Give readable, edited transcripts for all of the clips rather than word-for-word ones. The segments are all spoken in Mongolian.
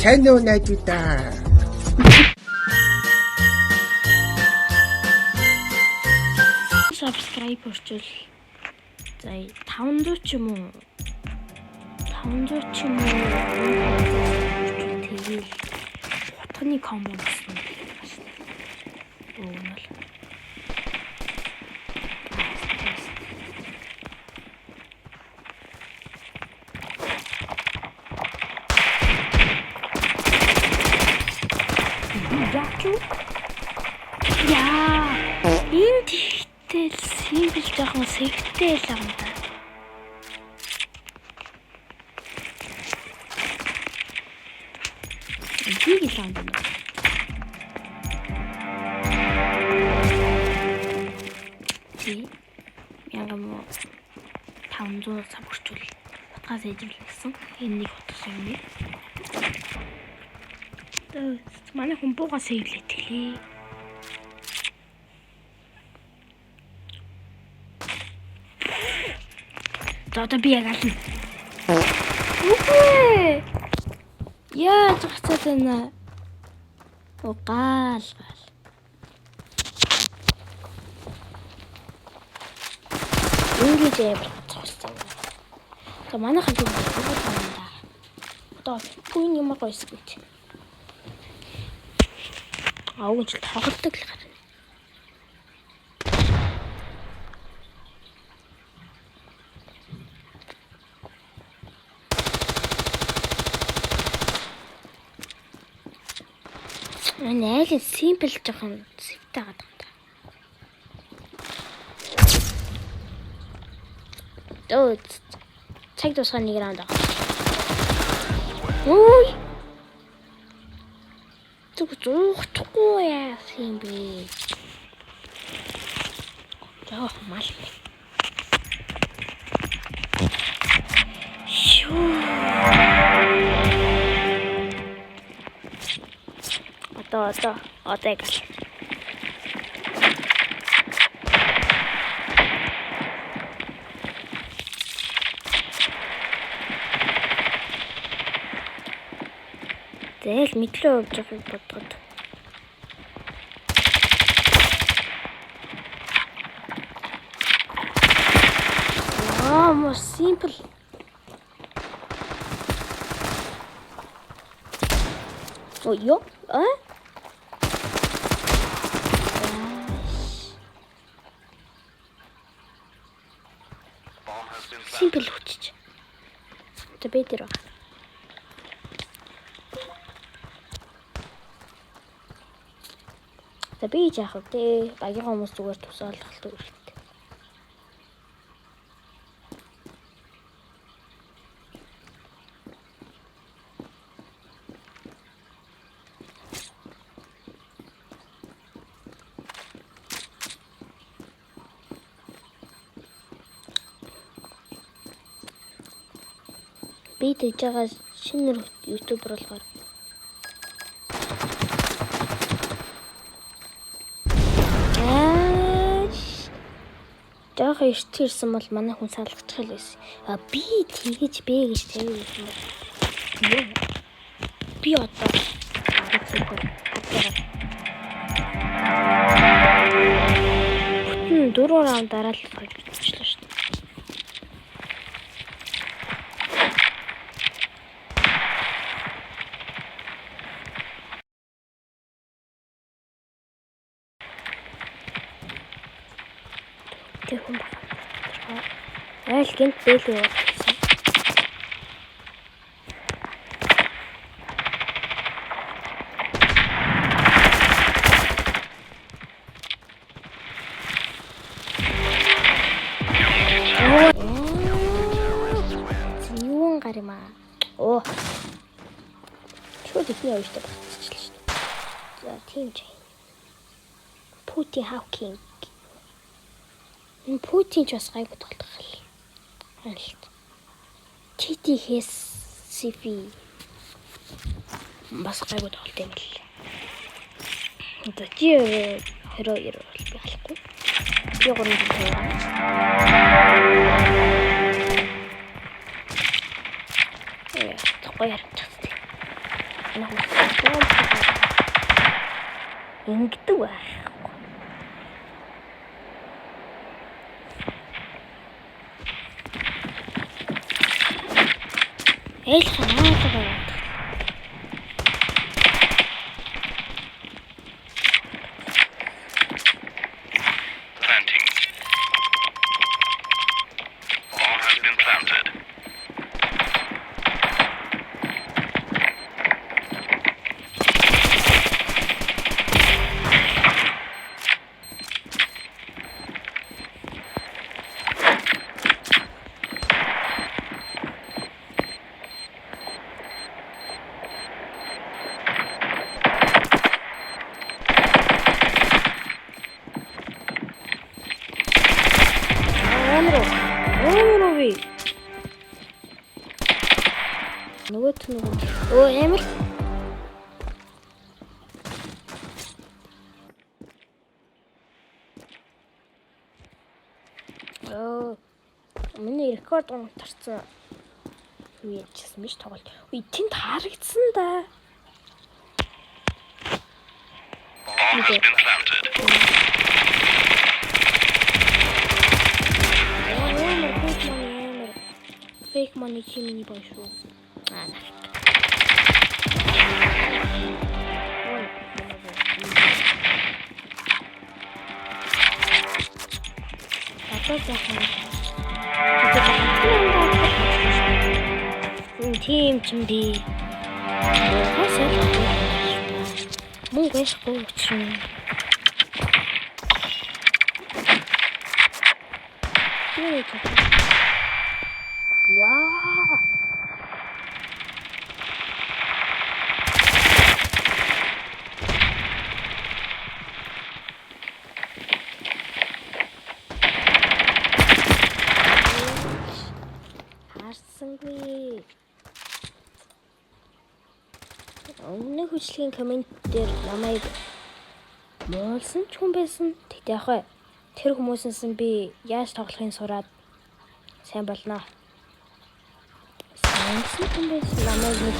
Сайн уу найзуудаа. Subscribe орчвол за 500 ч юм уу 500 ч юм уу тэгэл утганы комбо гэсэн юм. Яа, энэ тэгтэл симпл жоохон сэвтэй л юм да. Энийг л юм байна. Ягам 500 цаг хүртэл батгаас ээжлсэн. Энэ нэг утсан юм. Манай хүн буугаас ээвлээ тэлээ. Одоо би яг ална. Үгүй. Яа зогцоод байна. Гал. Ингэж зогцсон. За манай хантыг байна. Одоо бүин юм гойсгүй. Аавч тоглодог л гарна. Айл симпл жоохон сэвтэй гадаг та. Дөө цаг дуусах нэг раунд аа. Ой. Зүгтгүй яа юм бэ? Жоо мал. Одоо гал. Тэгэл мэдлээ өгж байгааг бодгод. More simple. Oh, yo, Simple хүчиж. Тэ бэтэр баг. Тэ би яах вэ? Багийн хүмүүс зүгээр тусаалгалт үүрэлт. Би тэгж байгаа шинэ ютубер болохоор яг ирсэн бол манай хүн салгачих л байсан. Би тэгэж бэ гэж тавьсан юм. Би одоо бүтэн 4 раунд дараалал гэж бодчихлоо шүү дээ. Хүн байна. Айл гинт бэлээ явуулсан. Юун гарма. Оо. Чуу тэхний явж та багцчихлаа шүү дээ. За тийм ч. Пути хавкинг. Путин ч бас гайгүй тоглох юм. TTS CV бас гайгүй тоглолт юм л. Одоо чи херо би алахгүй. Би гурван тоглоо. Гоё харагдчихсан. Ингэдэг байх. Эл ханаагаа. Planting. Bomb has been planted. Өө амар. Миний рекорд унтарсан. Юу яжсэн биш тоглолт. Үй тэнд харагдсан да. Bomb has been planted. Fake money чимний бай шүү. Аа. Team чимди. Мөн гэшгүй чинь. Яа. Харсангүй. Өмнө хүчлийн комент дээр намайг муулсан ч хүн байсан. Тэгтээ яах вэ? Тэр хүмүүсээс би яаж тоглохын сураад сайн болно. Сайн хүн байсан намайг нэг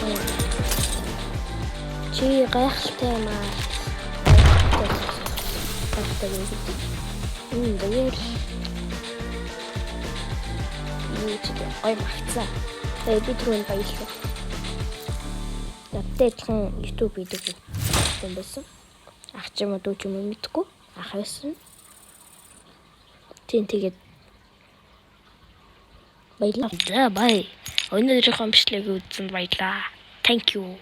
чи гайхалтай юм аа. Баяр. Ой магцаа. Би түрүүнд баярлалаа. Надтэйхан YouTube видео хийсэн байсан. Ах ч юм уу дүү ч юм уу мэдгүй. Ах байсан. Тэгээд баярлалаа. Бай. Өнөөдрийнхөө бичлэгийг үзсэнд баярлалаа. Thank you.